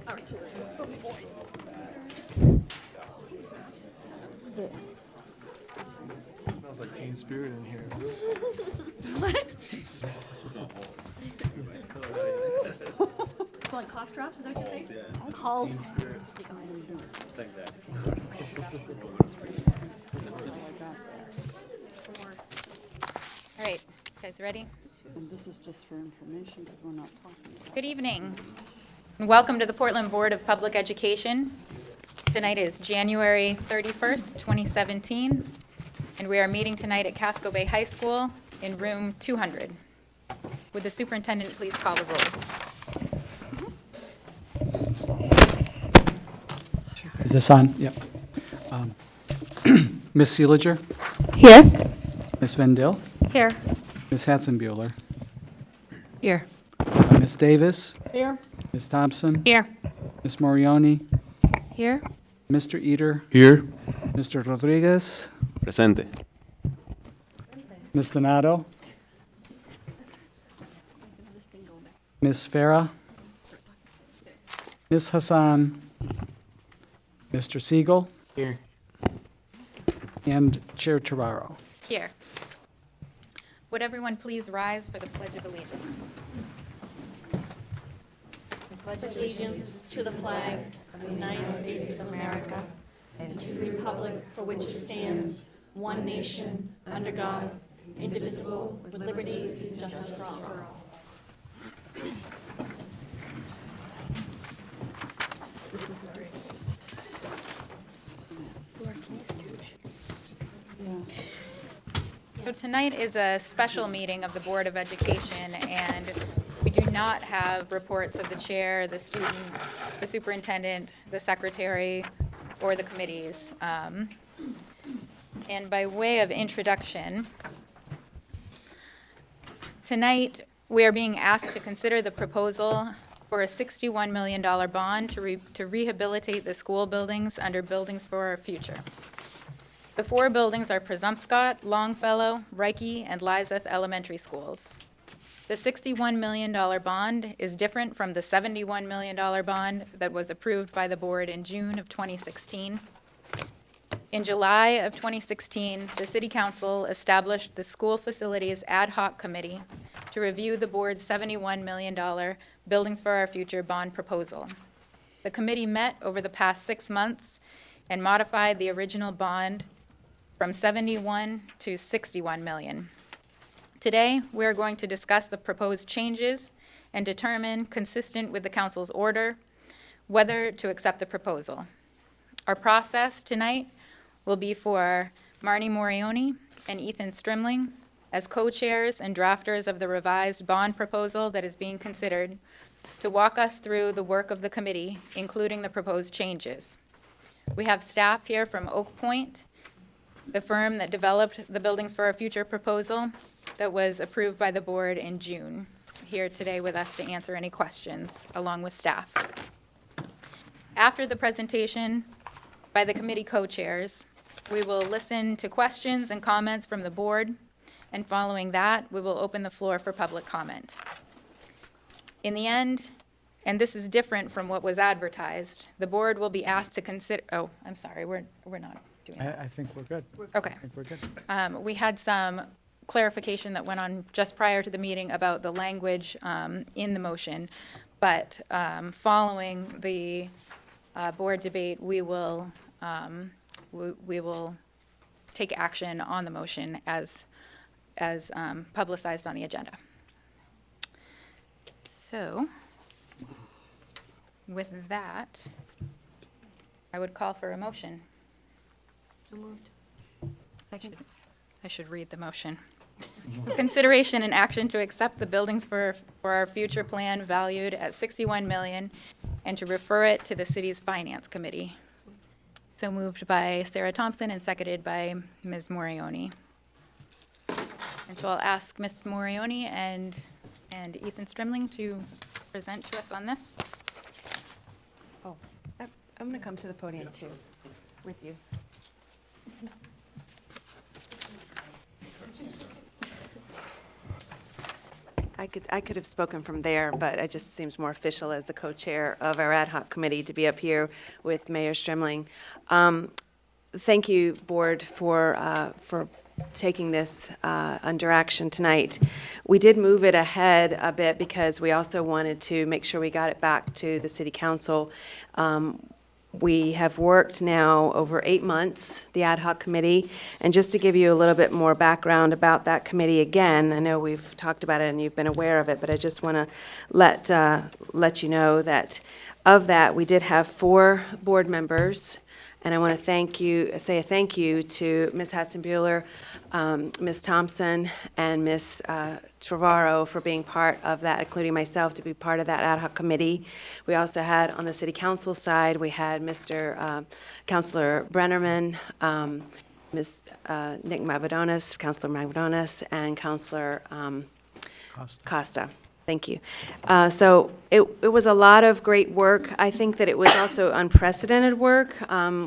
What's this? Smells like Teen Spirit in here. Like cough drops, is that what you're saying? Halls. All right, guys ready? And this is just for information because we're not talking about Good evening. Welcome to the Portland Board of Public Education. Tonight is January 31st, 2017, and we are meeting tonight at Casco Bay High School in room 200. Would the superintendent please call the roll? Is this on? Yep. Ms. Seeliger, Here. Ms. Vendil, Here. Ms. Hatzenbuehler, Here. Ms. Davis, Here. Ms. Thompson, Here. Ms. Morioni, Here. Mr. Eater, Here. Mr. Rodriguez, Presente. Ms. Donato, Ms. Farah, Ms. Hassan, Mr. Siegel, Here. and Chair Terraro. Here. Would everyone please rise for the Pledge of Allegiance? Pledge allegiance to the flag of the United States of America and to the republic for which it stands, one nation, under God, indivisible, with liberty and justice for all. This is great. Yeah. So tonight is a special meeting of the Board of Education, and we do not have reports of the chair, the student, the superintendent, the secretary, or the committees. And by way of introduction, tonight we are being asked to consider the proposal for a $61 million bond to rehabilitate the school buildings under Buildings for Our Future. The four buildings are Presumpscot, Longfellow, Reiki, and Lizeth Elementary Schools. The $61 million bond is different from the $71 million bond that was approved by the board in June of 2016. In July of 2016, the City Council established the School Facilities Ad Hoc Committee to review the board's $71 million Buildings for Our Future bond proposal. The committee met over the past 6 months and modified the original bond from 71 to 61 million. Today, we are going to discuss the proposed changes and determine, consistent with the council's order, whether to accept the proposal. Our process tonight will be for Marnie Morioni and Ethan Strimling as co-chairs and drafters of the revised bond proposal that is being considered to walk us through the work of the committee, including the proposed changes. We have staff here from Oak Point, the firm that developed the Buildings for Our Future proposal that was approved by the board in June, here today with us to answer any questions, along with staff. After the presentation by the committee co-chairs, we will listen to questions and comments from the board, and following that, we will open the floor for public comment. In the end, and this is different from what was advertised, the board will be asked to consider, oh, I'm sorry, we're not doing that. I think we're good. Okay. I think we're good. We had some clarification that went on just prior to the meeting about the language in the motion, but following the board debate, we will take action on the motion as publicized on the agenda. So, with that, I would call for a motion. So moved. I should read the motion. Consideration and action to accept the Buildings for Our Future plan valued at $61 million and to refer it to the city's finance committee. So moved by Sarah Thompson and seconded by Ms. Morioni. And so I'll ask Ms. Morioni and Ethan Strimling to present to us on this. Oh, I'm going to come to the podium too, with you. I could have spoken from there, but it just seems more official as the co-chair of our ad hoc committee to be up here with Mayor Strimling. Thank you, Board, for taking this under action tonight. We did move it ahead a bit because we also wanted to make sure we got it back to the City Council. We have worked now over 8 months, the ad hoc committee, and just to give you a little bit more background about that committee again, I know we've talked about it and you've been aware of it, but I just want to let you know that of that, we did have 4 board members, and I want to say a thank you to Ms. Hatzenbuehler, Ms. Thompson, and Ms. Trevorrow for being part of that, including myself to be part of that ad hoc committee. We also had, on the city council side, we had Mr. Councilor Brennerman, Ms. Nick Mavadonis, Councilor Mavadonis, and Councilor Costa. Thank you. So it was a lot of great work. I think that it was also unprecedented work.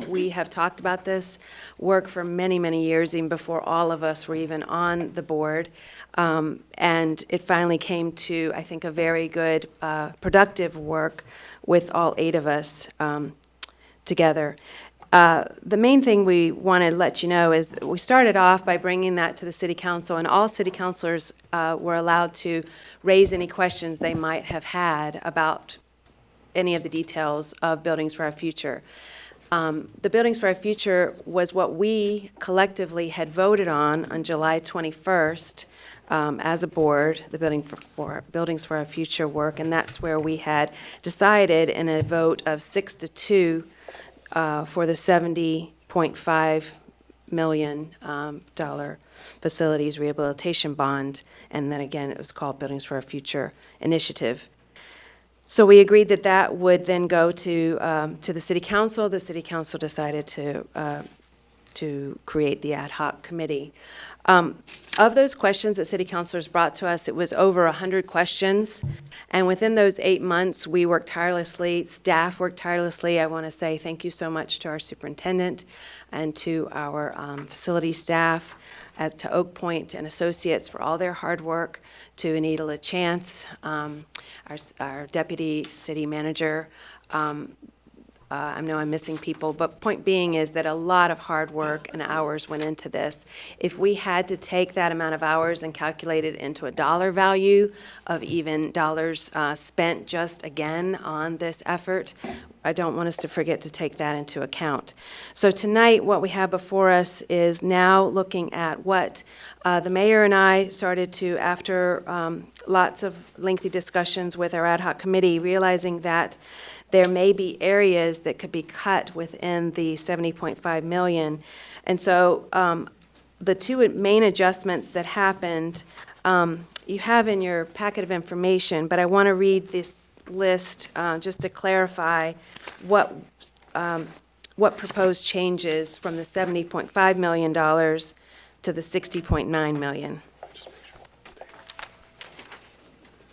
We have talked about this work for many, many years, even before all of us were even on the board. And it finally came to, I think, a very good, productive work with all 8 of us together. The main thing we want to let you know is that we started off by bringing that to the city council, and all city councilors were allowed to raise any questions they might have had about any of the details of Buildings for Our Future. The Buildings for Our Future was what we collectively had voted on July 21st as a board, the Buildings for Our Future work, and that's where we had decided in a vote of 6-2 for the $70.5 million facilities rehabilitation bond, and then again, it was called Buildings for Our Future Initiative. So we agreed that that would then go to the city council. The city council decided to create the ad hoc committee. Of those questions that city councilors brought to us, it was over 100 questions. And within those 8 months, we worked tirelessly, staff worked tirelessly. I want to say thank you so much to our superintendent and to our facility staff, as to Oak Point and Associates for all their hard work, to Anita LaChance, our deputy city manager. I know I'm missing people, but point being is that a lot of hard work and hours went into this. If we had to take that amount of hours and calculate it into a dollar value of even dollars spent just again on this effort, I don't want us to forget to take that into account. So tonight, what we have before us is now looking at what the mayor and I started to, after lots of lengthy discussions with our ad hoc committee, realizing that there may be areas that could be cut within the $70.5 million. And so the 2 main adjustments that happened, you have in your packet of information, but I want to read this list just to clarify what proposed changes from the $70.5 million to the $60.9 million.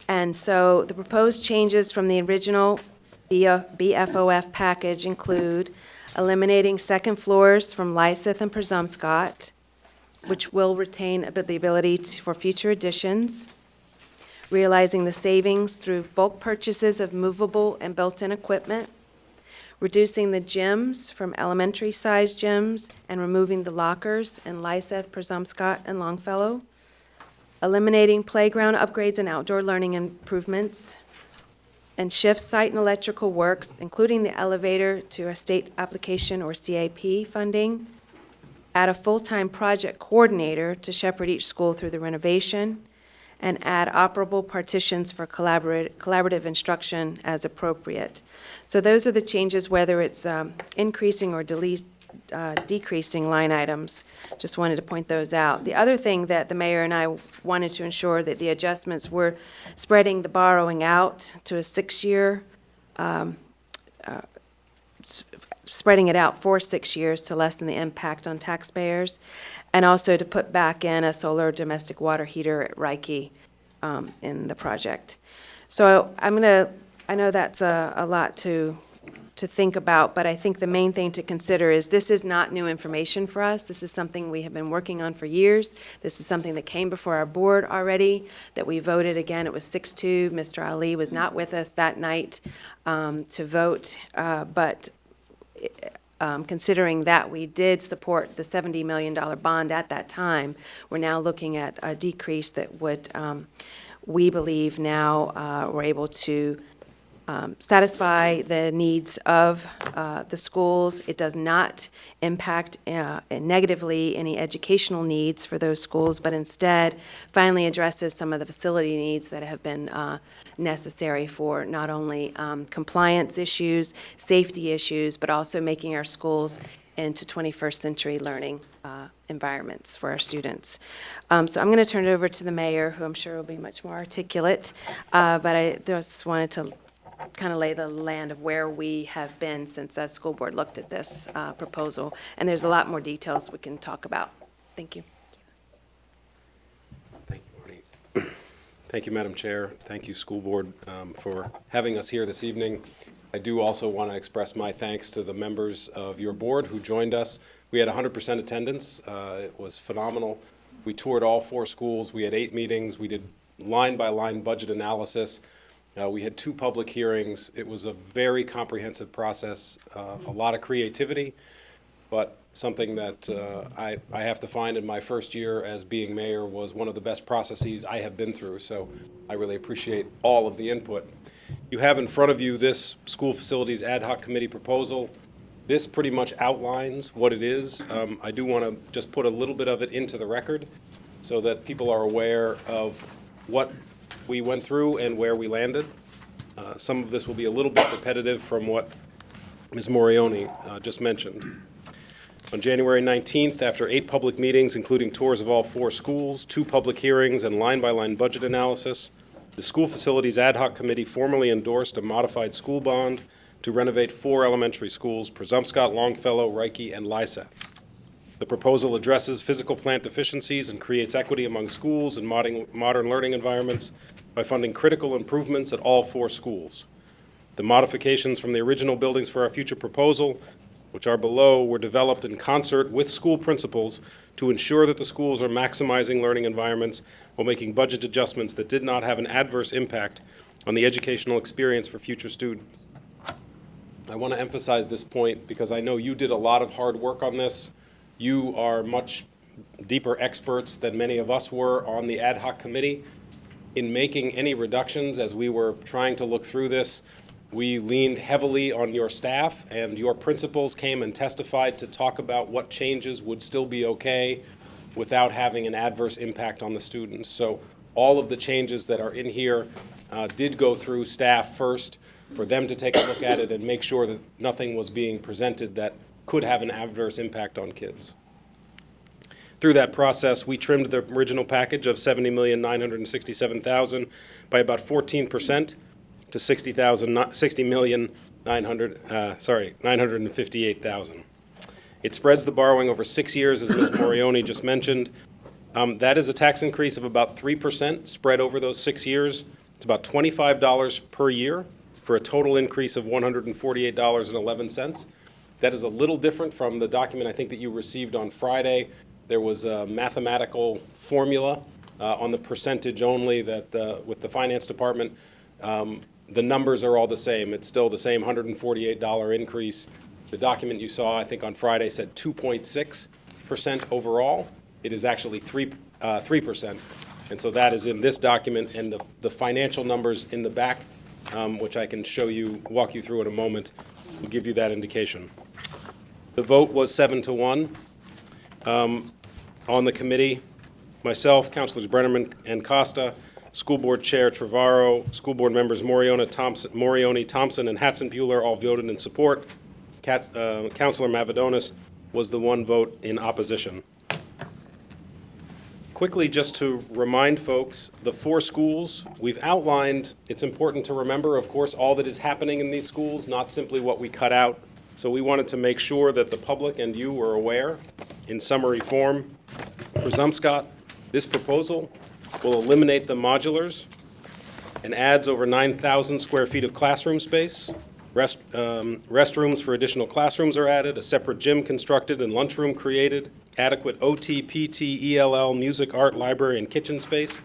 And so the proposed changes from the original BFOF package include eliminating second floors from Lyseth and Presumpscot, which will retain the ability for future additions, realizing the savings through bulk purchases of movable and built-in equipment, reducing the gyms from elementary-sized gyms and removing the lockers in Lyseth, Presumpscot, and Longfellow, eliminating playground upgrades and outdoor learning improvements, and shift site and electrical works, including the elevator, to a state application or CAP funding, add a full-time project coordinator to shepherd each school through the renovation, and add operable partitions for collaborative instruction as appropriate. So those are the changes, whether it's increasing or decreasing line items. Just wanted to point those out. The other thing that the mayor and I wanted to ensure that the adjustments were spreading the borrowing out to a 6-year, spreading it out for 6 years to lessen the impact on taxpayers, and also to put back in a solar domestic water heater at Reiki in the project. So I know that's a lot to think about, but I think the main thing to consider is this is not new information for us. This is something we have been working on for years. This is something that came before our board already, that we voted. Again, it was 6-2. Mr. Ali was not with us that night to vote, but considering that we did support the $70 million bond at that time, we're now looking at a decrease that would, we believe now, we're able to satisfy the needs of the schools. It does not impact negatively any educational needs for those schools, but instead finally addresses some of the facility needs that have been necessary for not only compliance issues, safety issues, but also making our schools into 21st century learning environments for our students. So I'm going to turn it over to the mayor, who I'm sure will be much more articulate, but I just wanted to kind of lay the land of where we have been since the school board looked at this proposal. And there's a lot more details we can talk about. Thank you. Thank you, Marty. Thank you, Madam Chair. Thank you, School Board, for having us here this evening. I do also want to express my thanks to the members of your board who joined us. We had 100% attendance. It was phenomenal. We toured all 4 schools. We had 8 meetings. We did line-by-line budget analysis. We had 2 public hearings. It was a very comprehensive process, a lot of creativity, but something that I have to find in my first year as being mayor was one of the best processes I have been through, so I really appreciate all of the input. You have in front of you this School Facilities Ad Hoc Committee proposal. This pretty much outlines what it is. I do want to just put a little bit of it into the record so that people are aware of what we went through and where we landed. Some of this will be a little bit repetitive from what Ms. Morioni just mentioned. On January 19th, after 8 public meetings, including tours of all 4 schools, 2 public hearings, and line-by-line budget analysis, the School Facilities Ad Hoc Committee formally endorsed a modified school bond to renovate 4 elementary schools, Presumpscot, Longfellow, Reike, and Lysath. The proposal addresses physical plant deficiencies and creates equity among schools and modern learning environments by funding critical improvements at all 4 schools. The modifications from the original Buildings for Our Future proposal, which are below, were developed in concert with school principals to ensure that the schools are maximizing learning environments while making budget adjustments that did not have an adverse impact on the educational experience for future students. I want to emphasize this point because I know you did a lot of hard work on this. You are much deeper experts than many of us were on the ad hoc committee. In making any reductions, as we were trying to look through this, we leaned heavily on your staff, and your principals came and testified to talk about what changes would still be okay without having an adverse impact on the students. So all of the changes that are in here did go through staff first for them to take a look at it and make sure that nothing was being presented that could have an adverse impact on kids. Through that process, we trimmed the original package of $70,967,000 by about 14% to $60,958,000. It spreads the borrowing over 6 years, as Ms. Morioni just mentioned. That is a tax increase of about 3% spread over those 6 years. It's about $25 per year for a total increase of $148.11. That is a little different from the document I think that you received on Friday. There was a mathematical formula on the percentage only that with the finance department, the numbers are all the same. It's still the same $148 increase. The document you saw, I think on Friday, said 2.6% overall. It is actually 3%. And so that is in this document, and the financial numbers in the back, which I can walk you through in a moment, will give you that indication. The vote was 7-1 on the committee. Myself, Councilors Brennerman and Costa, School Board Chair Trevorrow, School Board members Morioni, Thompson, and Hatzenbuehler all voted in support. Councilor Mavadonis was the one vote in opposition. Quickly, just to remind folks, the 4 schools we've outlined, it's important to remember, of course, all that is happening in these schools, not simply what we cut out. So we wanted to make sure that the public and you were aware in summary form. Presumpscot, this proposal will eliminate the modulars and adds over 9,000 square feet of classroom space. Restrooms for additional classrooms are added, a separate gym constructed and lunchroom created, adequate OT, PT, ELL, music, art, library, and kitchen space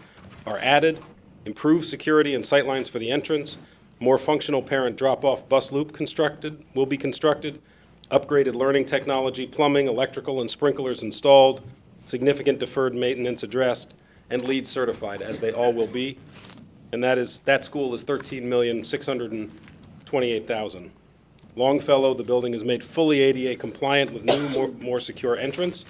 are added, improved security and sightlines for the entrance, more functional parent drop-off bus loop will be constructed, upgraded learning technology, plumbing, electrical, and sprinklers installed, significant deferred maintenance addressed, and LEED certified, as they all will be. And that school is $13,628,000. Longfellow, the building is made fully ADA compliant with new, more secure entrance,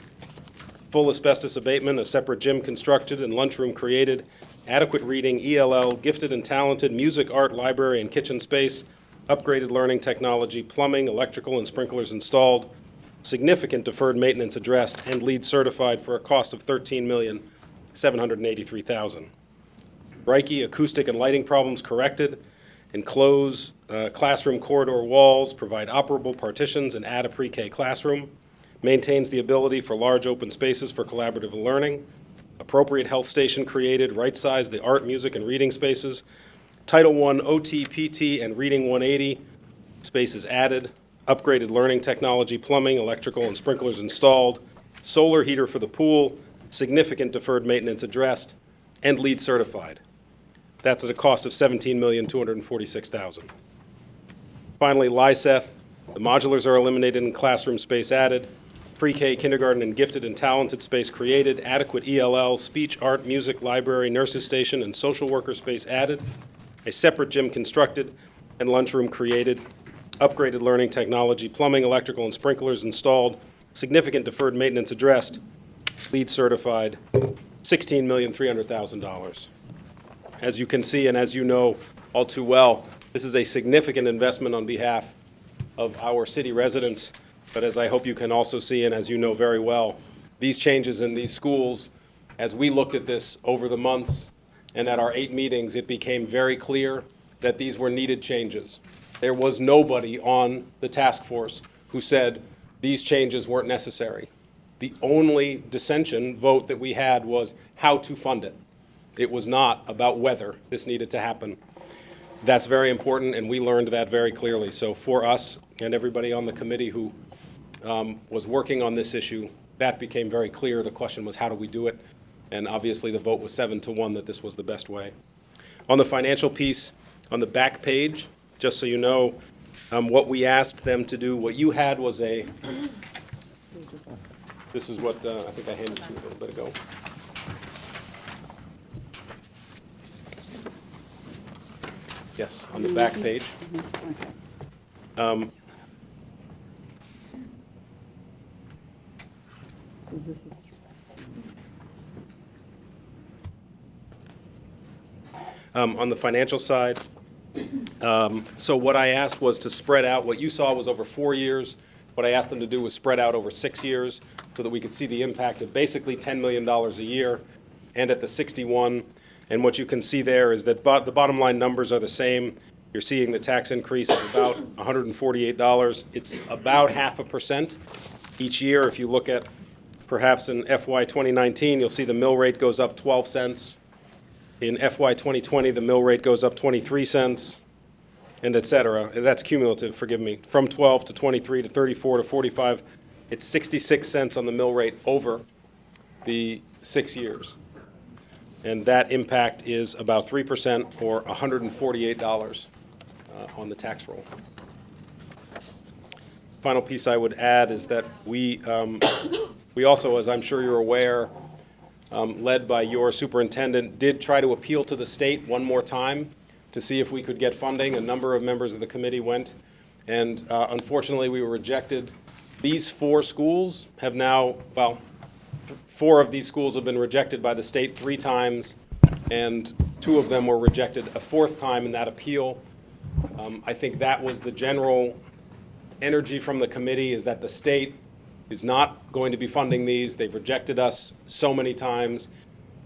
full asbestos abatement, a separate gym constructed and lunchroom created, adequate reading, ELL, gifted and talented, music, art, library, and kitchen space, upgraded learning technology, plumbing, electrical, and sprinklers installed, significant deferred maintenance addressed, and LEED certified for a cost of $13,783,000. Reiki, acoustic and lighting problems corrected, enclose classroom corridor walls, provide operable partitions, and add a pre-K classroom, maintains the ability for large open spaces for collaborative learning, appropriate health station created, right-size the art, music, and reading spaces, Title I OT, PT, and Reading 180 spaces added, upgraded learning technology, plumbing, electrical, and sprinklers installed, solar heater for the pool, significant deferred maintenance addressed, and LEED certified. That's at a cost of $17,246,000. Finally, Lyseth, the modulars are eliminated and classroom space added, pre-K, kindergarten, and gifted and talented space created, adequate ELL, speech, art, music, library, nurses station, and social worker space added, a separate gym constructed and lunchroom created, upgraded learning technology, plumbing, electrical, and sprinklers installed, significant deferred maintenance addressed, LEED certified, $16,300,000. As you can see, and as you know all too well, this is a significant investment on behalf of our city residents, but as I hope you can also see, and as you know very well, these changes in these schools, as we looked at this over the months and at our 8 meetings, it became very clear that these were needed changes. There was nobody on the task force who said these changes weren't necessary. The only dissension vote that we had was how to fund it. It was not about whether this needed to happen. That's very important, and we learned that very clearly. So for us and everybody on the committee who was working on this issue, that became very clear. The question was, how do we do it? And obviously, the vote was 7-1 that this was the best way. On the financial piece, on the back page, just so you know, what we asked them to do, what you had was this is what I think I handed to you a little bit ago. Yes, on the back page. So this is, On the financial side, so what I asked was to spread out, what you saw was over 4 years. What I asked them to do was spread out over 6 years so that we could see the impact of basically $10 million a year and at the 61. And what you can see there is that the bottom line numbers are the same. You're seeing the tax increase of about $148. It's about 0.5% each year. If you look at perhaps in FY 2019, you'll see the mill rate goes up 12 cents. In FY 2020, the mill rate goes up 23 cents, and et cetera. That's cumulative, forgive me. From 12 to 23 to 34 to 45, it's 66 cents on the mill rate over the 6 years. And that impact is about 3% or $148 on the tax roll. Final piece I would add is that we also, as I'm sure you're aware, led by your superintendent, did try to appeal to the state one more time to see if we could get funding. A number of members of the committee went, and unfortunately we were rejected. These 4 schools have now, 4 of these schools have been rejected by the state 3 times, and 2 of them were rejected a 4th time in that appeal. I think that was the general energy from the committee, is that the state is not going to be funding these. They've rejected us so many times.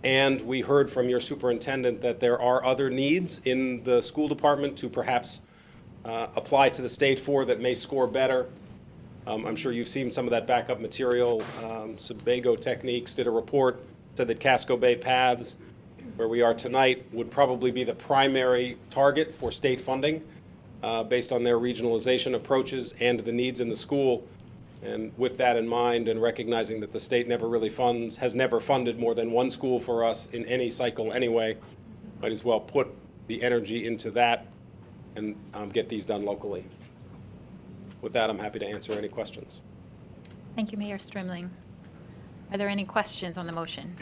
And we heard from your superintendent that there are other needs in the school department to perhaps apply to the state for that may score better. I'm sure you've seen some of that backup material. Sebago Techniques did a report, said that Casco Bay Paths, where we are tonight, would probably be the primary target for state funding. based on their regionalization approaches and the needs in the school. And with that in mind, and recognizing that the state has never funded more than one school for us in any cycle anyway, might as well put the energy into that and get these done locally. With that, I'm happy to answer any questions. Thank you, Mayor Strimling. Are there any questions on the motion?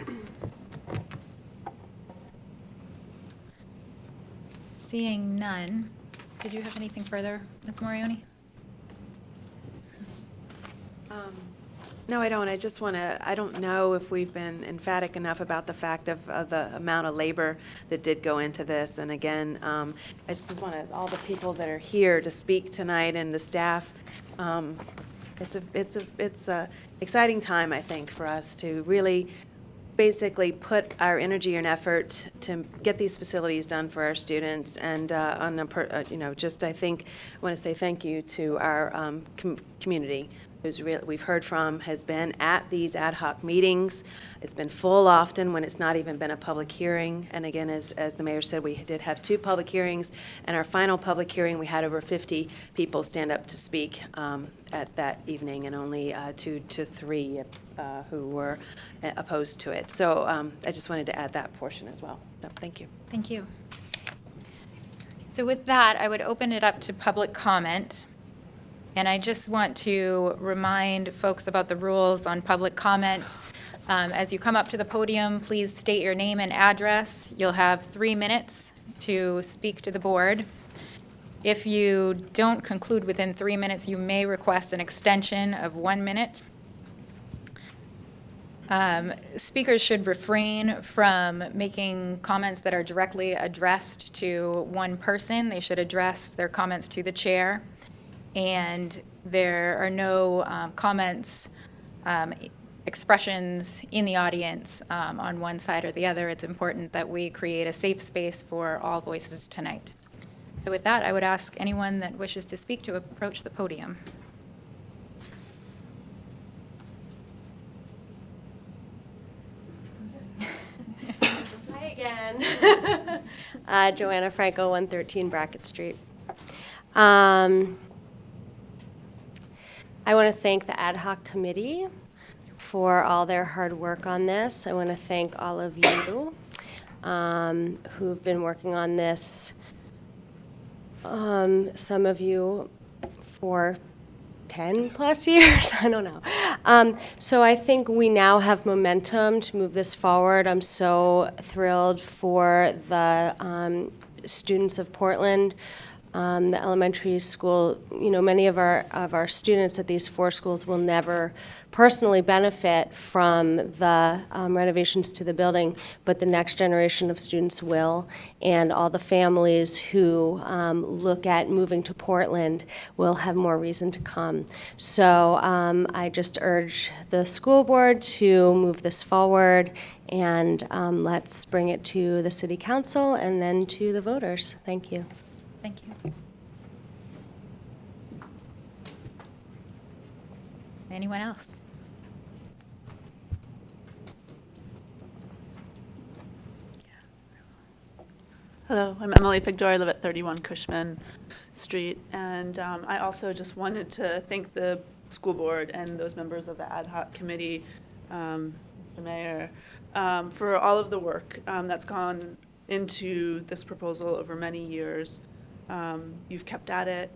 Seeing none, did you have anything further, Ms. Morioni? No, I don't. I just want to, I don't know if we've been emphatic enough about the fact of the amount of labor that did go into this. And again, I just wanted all the people that are here to speak tonight and the staff. It's a exciting time, I think, for us to really basically put our energy and effort to get these facilities done for our students. And just I think I want to say thank you to our community who's we've heard from, has been at these ad hoc meetings. It's been full often when it's not even been a public hearing. And again, as the mayor said, we did have 2 public hearings. And our final public hearing, we had over 50 people stand up to speak at that evening, and only 2 to 3 who were opposed to it. So I just wanted to add that portion as well. So thank you. Thank you. So with that, I would open it up to public comment. And I just want to remind folks about the rules on public comment. As you come up to the podium, please state your name and address. You'll have 3 minutes to speak to the board. If you don't conclude within 3 minutes, you may request an extension of 1 minute. Speakers should refrain from making comments that are directly addressed to one person. They should address their comments to the chair. And there are no comments, expressions in the audience on one side or the other. It's important that we create a safe space for all voices tonight. So with that, I would ask anyone that wishes to speak to approach the podium. Hi again. Joanna Franco, 113 Brackett Street. I want to thank the ad hoc committee for all their hard work on this. I want to thank all of you who've been working on this, some of you for 10 plus years, I don't know. So I think we now have momentum to move this forward. I'm so thrilled for the students of Portland. The elementary school, many of our students at these 4 schools will never personally benefit from the renovations to the building, but the next generation of students will, and all the families who look at moving to Portland will have more reason to come. So I just urge the school board to move this forward, and let's bring it to the city council and then to the voters. Thank you. Thank you. Anyone else? Hello, I'm Emily Figdor. I live at 31 Cushman Street, and I also just wanted to thank the school board and those members of the ad hoc committee, Mr. Mayor, for all of the work that's gone into this proposal over many years. You've kept at it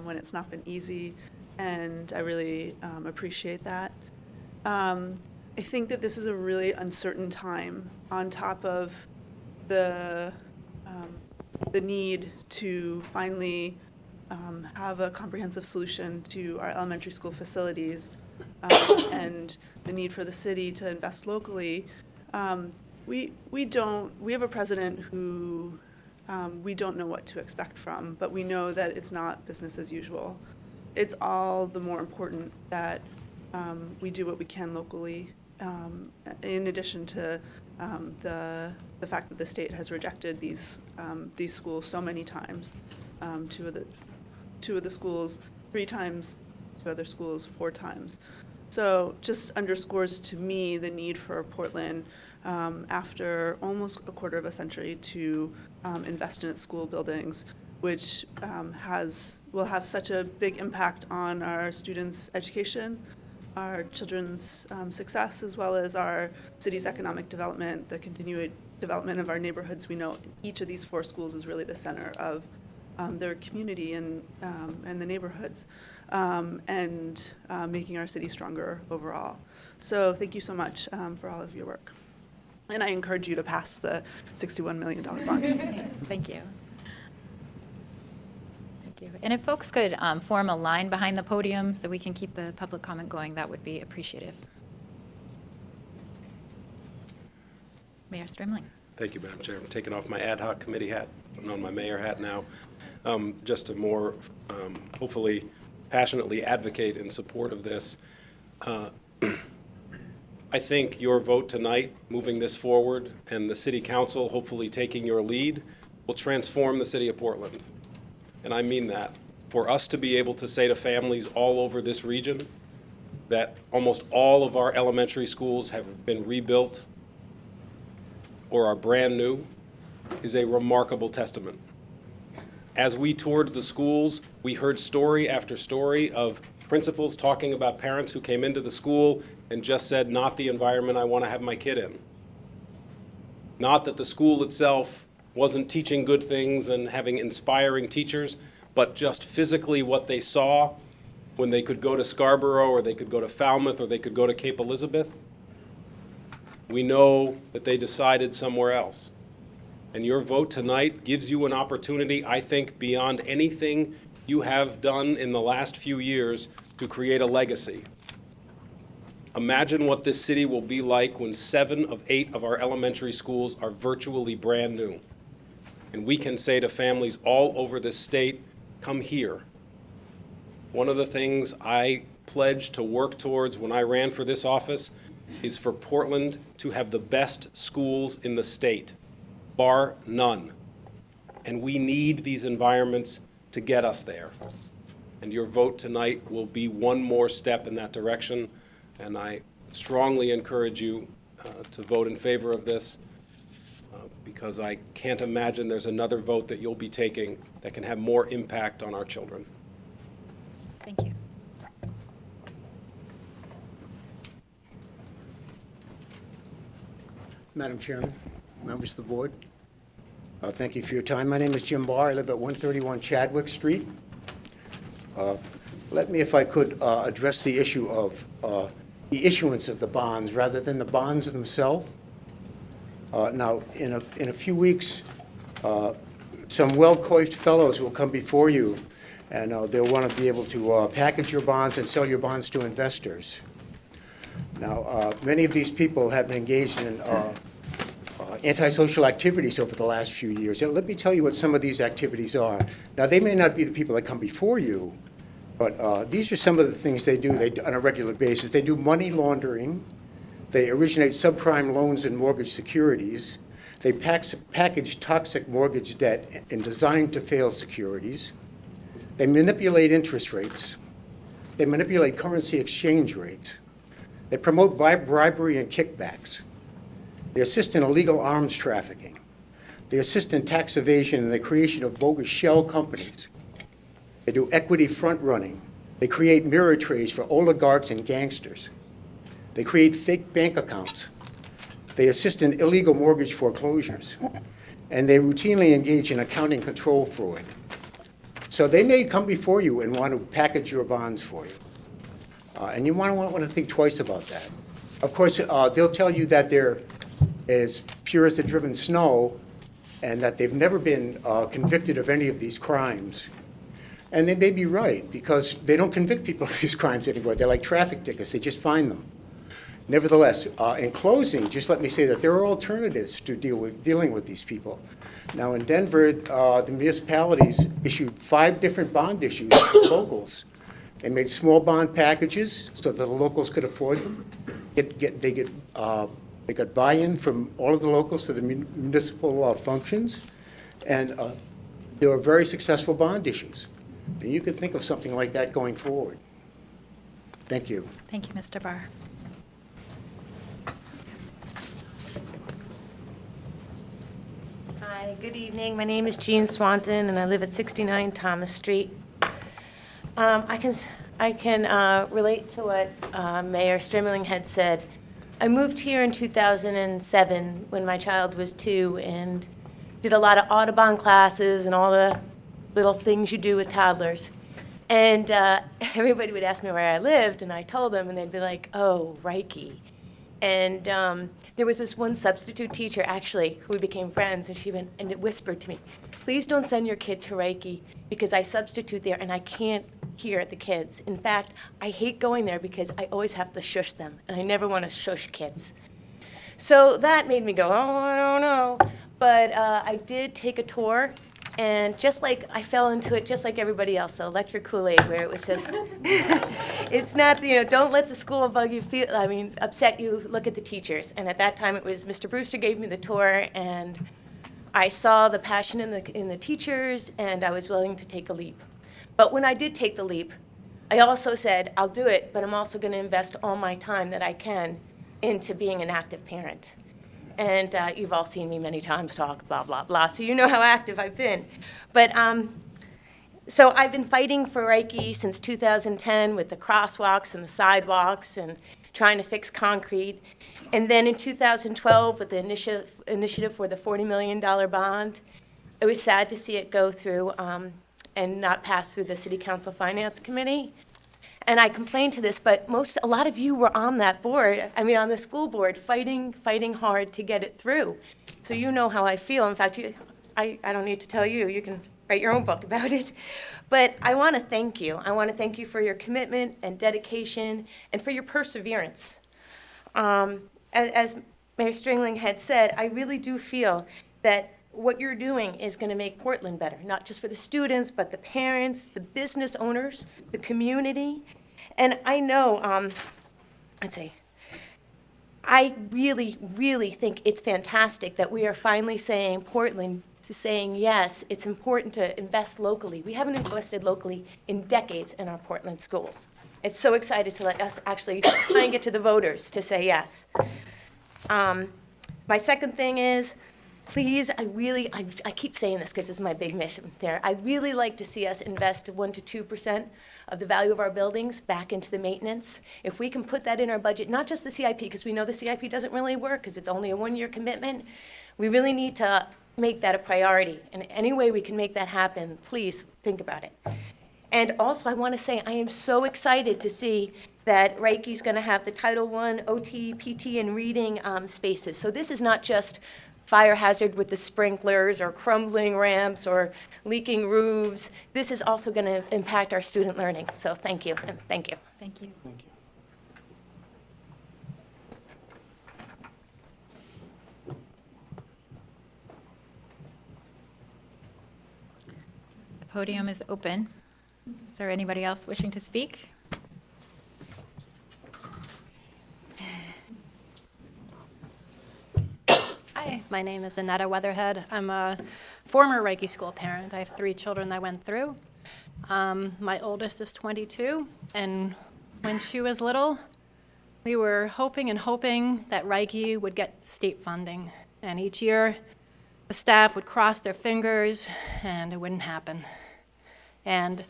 when it's not been easy, and I really appreciate that. I think that this is a really uncertain time on top of the need to finally have a comprehensive solution to our elementary school facilities and the need for the city to invest locally. We have a president who we don't know what to expect from, but we know that it's not business as usual. It's all the more important that we do what we can locally, in addition to the fact that the state has rejected these schools so many times. Two of the schools 3 times, 2 other schools 4 times. So just underscores to me the need for Portland, after almost a quarter of a century, to invest in its school buildings which will have such a big impact on our students' education, our children's success, as well as our city's economic development, the continued development of our neighborhoods. We know each of these 4 schools is really the center of their community and the neighborhoods, and making our city stronger overall. So thank you so much for all of your work. And I encourage you to pass the $61 million bond. Thank you. Thank you. And if folks could form a line behind the podium so we can keep the public comment going, that would be appreciative. Mayor Strimling. Thank you, Madam Chair. I'm taking off my ad hoc committee hat, putting on my mayor hat now, just to more, hopefully, passionately advocate in support of this. I think your vote tonight, moving this forward, and the city council hopefully taking your lead, will transform the city of Portland. And I mean that. For us to be able to say to families all over this region that almost all of our elementary schools have been rebuilt or are brand new is a remarkable testament. As we toured the schools, we heard story after story of principals talking about parents who came into the school and just said, not the environment I want to have my kid in. Not that the school itself wasn't teaching good things and having inspiring teachers, but just physically what they saw when they could go to Scarborough, or they could go to Falmouth, or they could go to Cape Elizabeth. We know that they decided somewhere else. And your vote tonight gives you an opportunity, I think, beyond anything you have done in the last few years to create a legacy. Imagine what this city will be like when 7 of 8 of our elementary schools are virtually brand new. And we can say to families all over this state, come here. One of the things I pledged to work towards when I ran for this office is for Portland to have the best schools in the state, bar none. And we need these environments to get us there. And your vote tonight will be one more step in that direction. And I strongly encourage you to vote in favor of this, because I can't imagine there's another vote that you'll be taking that can have more impact on our children. Thank you. Madam Chairman, members of the board, thank you for your time. My name is Jim Barr. I live at 131 Chadwick Street. Let me, if I could, address the issue of the issuance of the bonds rather than the bonds themselves. Now, in a few weeks, some well-coached fellows will come before you, and they'll want to be able to package your bonds and sell your bonds to investors. Now, many of these people have been engaged in antisocial activities over the last few years. And let me tell you what some of these activities are. Now, they may not be the people that come before you, but these are some of the things they do on a regular basis. They do money laundering. They originate subprime loans and mortgage securities. They package toxic mortgage debt in designed-to-fail securities. They manipulate interest rates. They manipulate currency exchange rates. They promote bribery and kickbacks. They assist in illegal arms trafficking. They assist in tax evasion and the creation of bogus shell companies. They do equity front-running. They create mirror trades for oligarchs and gangsters. They create fake bank accounts. They assist in illegal mortgage foreclosures. And they routinely engage in accounting control fraud. So they may come before you and want to package your bonds for you. And you want to think twice about that. Of course, they'll tell you that they're as pure as the driven snow and that they've never been convicted of any of these crimes. And they may be right, because they don't convict people of these crimes anymore. They're like traffic tickets. They just fine them. Nevertheless, in closing, just let me say that there are alternatives to dealing with these people. Now, in Denver, the municipalities issued 5 different bond issues to locals. They made small bond packages so that the locals could afford them. They got buy-in from all of the locals to the municipal functions, and they were very successful bond issues. And you could think of something like that going forward. Thank you. Thank you, Mr. Barr. Hi, good evening. My name is Jean Swanton, and I live at 69 Thomas Street. I can relate to what Mayor Strimling had said. I moved here in 2007 when my child was 2 and did a lot of Audubon classes and all the little things you do with toddlers. And everybody would ask me where I lived, and I told them, and they'd be like, oh, Reiki. And there was this one substitute teacher, actually, who we became friends, and she went and it whispered to me, please don't send your kid to Reiki, because I substitute there and I can't hear the kids. In fact, I hate going there because I always have to shush them, and I never want to shush kids. So that made me go, oh, I don't know. But I did take a tour, and just like I fell into it, just like everybody else, the electric Kool-Aid, where it was just, it's not, don't let the school bug you upset you, look at the teachers. And at that time, it was Mr. Brewster gave me the tour, and I saw the passion in the teachers, and I was willing to take a leap. But when I did take the leap, I also said, I'll do it, but I'm also going to invest all my time that I can into being an active parent. And you've all seen me many times talk, blah, blah, blah, so you know how active I've been. But so I've been fighting for Reiki since 2010 with the crosswalks and the sidewalks and trying to fix concrete. And then in 2012, with the initiative for the $40 million bond, it was sad to see it go through and not pass through the City Council Finance Committee. And I complained to this, but a lot of you were on that board, on the school board, fighting hard to get it through. So you know how I feel. In fact, I don't need to tell you. You can write your own book about it. But I want to thank you. I want to thank you for your commitment and dedication and for your perseverance. As Mayor Stringling had said, I really do feel that what you're doing is going to make Portland better, not just for the students, but the parents, the business owners, the community. And I know, I really, really think it's fantastic that we are finally saying, Portland is saying, yes, it's important to invest locally. We haven't invested locally in decades in our Portland schools. It's so excited to let us actually try and get to the voters to say yes. My second thing is, please, I keep saying this because this is my big mission there. I'd really like to see us invest 1% to 2% of the value of our buildings back into the maintenance. If we can put that in our budget, not just the CIP, because we know the CIP doesn't really work because it's only a 1-year commitment. We really need to make that a priority. And any way we can make that happen, please think about it. And also, I want to say I am so excited to see that Reiki's going to have the Title I, OT, PT, and reading spaces. So this is not just fire hazard with the sprinklers or crumbling ramps or leaking roofs. This is also going to impact our student learning. So thank you, and thank you. Thank you. Thank you. The podium is open. Is there anybody else wishing to speak? Hi, my name is Annetta Weatherhead. I'm a former Reiki school parent. I have 3 children that I went through. My oldest is 22, and when she was little, we were hoping that Reiki would get state funding. And each year, the staff would cross their fingers, and it wouldn't happen. And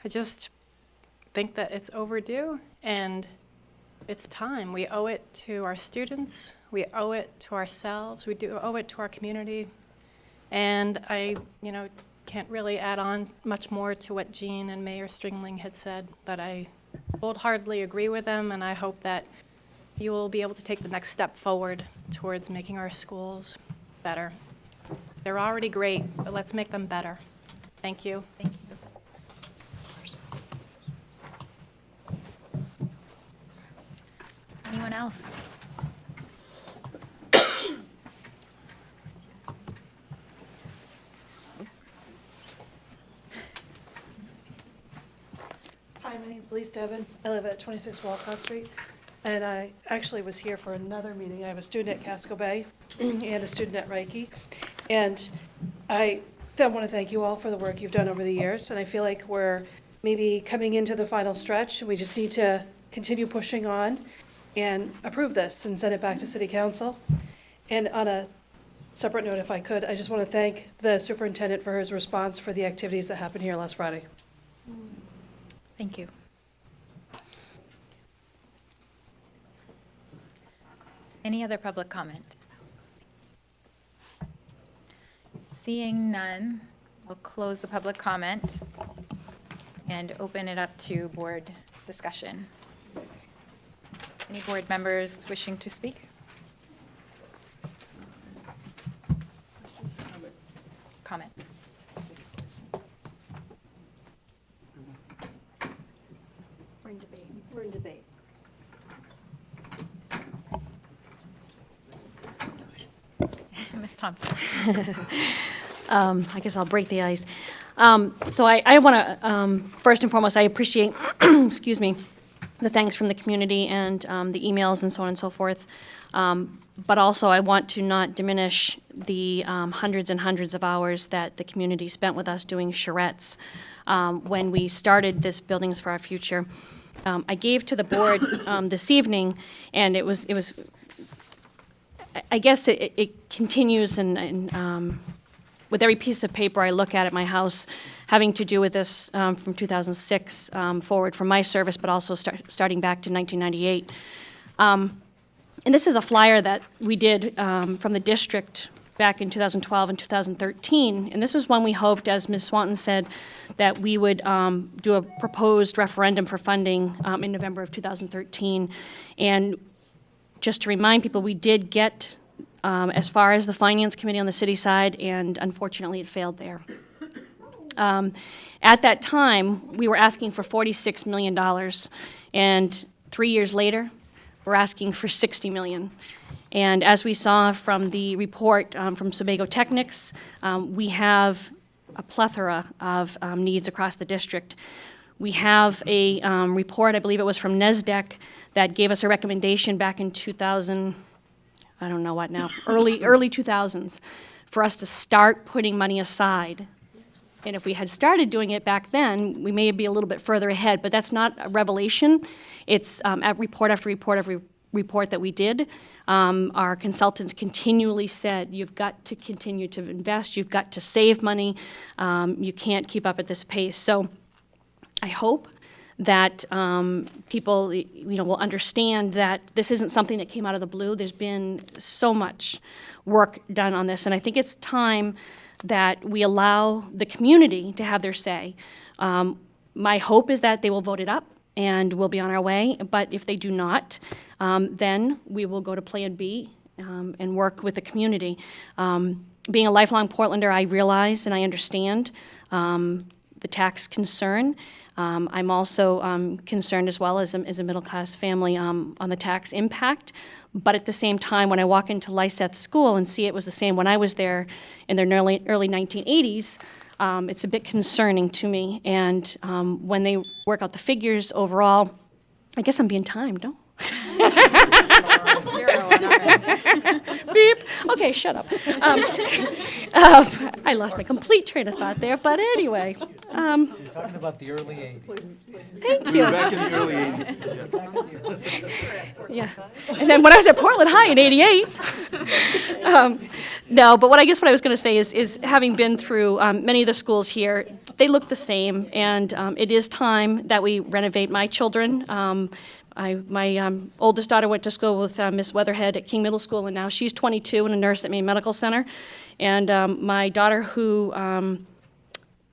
I just think that it's overdue, and it's time. We owe it to our students. We owe it to ourselves. We do owe it to our community. And I, can't really add on much more to what Jean and Mayor Stringling had said, but I wholeheartedly agree with them, and I hope that you will be able to take the next step forward towards making our schools better. They're already great, but let's make them better. Thank you. Thank you. Anyone else? Hi, my name's Lee Steven. I live at 26 Walcott Street, and I actually was here for another meeting. I have a student at Casco Bay and a student at Reiki, and I want to thank you all for the work you've done over the years, and I feel like we're maybe coming into the final stretch, and we just need to continue pushing on and approve this and send it back to City Council. And on a separate note, if I could, I just want to thank the superintendent for his response for the activities that happened here last Friday. Thank you. Any other public comment? Seeing none, I'll close the public comment and open it up to board discussion. Any board members wishing to speak? Comment. We're in debate. Ms. Thompson. I guess I'll break the ice. So I want to, first and foremost, I appreciate, excuse me, the thanks from the community and the emails and so on and so forth. But also, I want to not diminish the hundreds and hundreds of hours that the community spent with us doing charrettes when we started this Buildings for Our Future. I gave to the board this evening, and it was I guess it continues, and with every piece of paper I look at my house, having to do with this from 2006 forward from my service, but also starting back to 1998. And this is a flyer that we did from the district back in 2012 and 2013. And this was when we hoped, as Ms. Swanton said, that we would do a proposed referendum for funding in November of 2013. And just to remind people, we did get as far as the Finance Committee on the city side, and unfortunately it failed there. At that time, we were asking for $46 million, and 3 years later, we're asking for $60 million. And as we saw from the report from Sebago Technics, we have a plethora of needs across the district. We have a report, I believe it was from NESDEC, that gave us a recommendation back in 2000, I don't know what now, early 2000s, for us to start putting money aside. And if we had started doing it back then, we may be a little bit further ahead, but that's not a revelation. It's at report after report after report that we did. Our consultants continually said, you've got to continue to invest, you've got to save money, you can't keep up at this pace. So I hope that people will understand that this isn't something that came out of the blue. There's been so much work done on this, and I think it's time that we allow the community to have their say. My hope is that they will vote it up and we'll be on our way, but if they do not, then we will go to Plan B and work with the community. Being a lifelong Portlander, I realize and I understand the tax concern. I'm also concerned as well as a middle-class family on the tax impact. But at the same time, when I walk into Lyseth School and see it was the same when I was there in the early 1980s, it's a bit concerning to me. And when they work out the figures overall, I guess I'm being timed, no? Beep. Okay, shut up. I lost my complete train of thought there, but anyway. You're talking about the early 80s. Thank We you. were back in the early 80s. Yeah. And then when I was at Portland High in '88. No, but what I was going to say is having been through many of the schools here, they look the same, and it is time that we renovate. My children. My oldest daughter went to school with Miss Weatherhead at King Middle School, and now she's 22 and a nurse at Maine Medical Center. And my daughter, who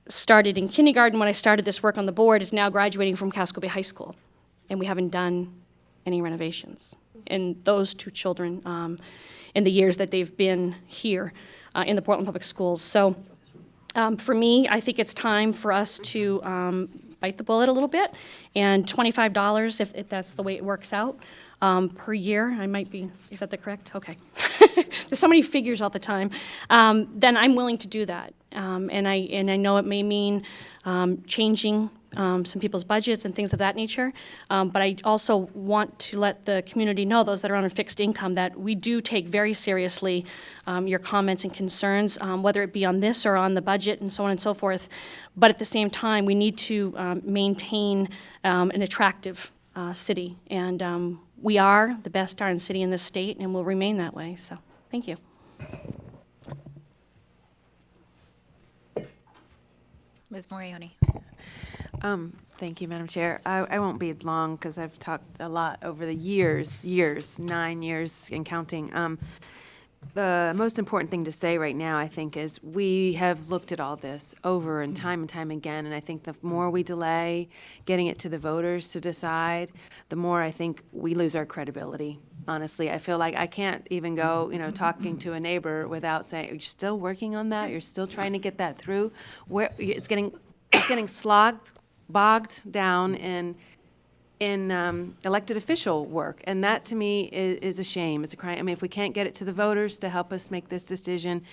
started in kindergarten when I started this work on the board, is now graduating from Casco Bay High School, and we haven't done any renovations. And those two children, in the years that they've been here in the Portland Public Schools. So for me, I think it's time for us to bite the bullet a little bit, and $25, if that's the way it works out, per year. I might be, is that the correct? Okay. There's so many figures all the time. Then I'm willing to do that. And I know it may mean changing some people's budgets and things of that nature, but I also want to let the community know, those that are on a fixed income, that we do take very seriously your comments and concerns, whether it be on this or on the budget and so on and so forth. But at the same time, we need to maintain an attractive city, and we are the best darn city in this state, and will remain that way. So, thank you. Ms. Morioni. Thank you, Madam Chair. I won't be long because I've talked a lot over the years, 9 years and counting. The most important thing to say right now, I think, is we have looked at all this over and time again, and I think the more we delay getting it to the voters to decide, the more I think we lose our credibility. Honestly, I feel like I can't even go, talking to a neighbor without saying, "Are you still working on that? You're still trying to get that through?" Where it's getting bogged down in elected official work, and that to me is a shame. It's a crime. I mean, if we can't get it to the voters to help us make this decision,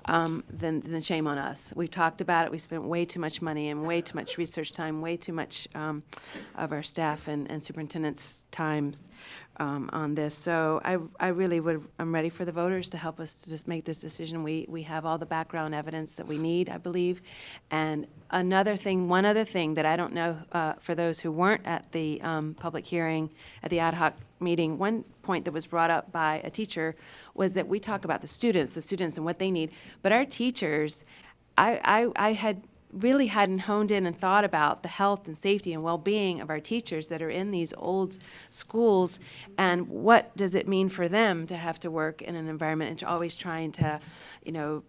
then shame on us. We've talked about it. We spent way too much money and way too much research time, way too much of our staff and superintendent's times on this. So I really I'm ready for the voters to help us to just make this decision. We have all the background evidence that we need, I believe. And one other thing that I don't know for those who weren't at the public hearing, at the ad hoc meeting, one point that was brought up by a teacher was that we talk about the students and what they need, but our teachers, I had really hadn't honed in and thought about the health and safety and well-being of our teachers that are in these old schools, and what does it mean for them to have to work in an environment and always trying to,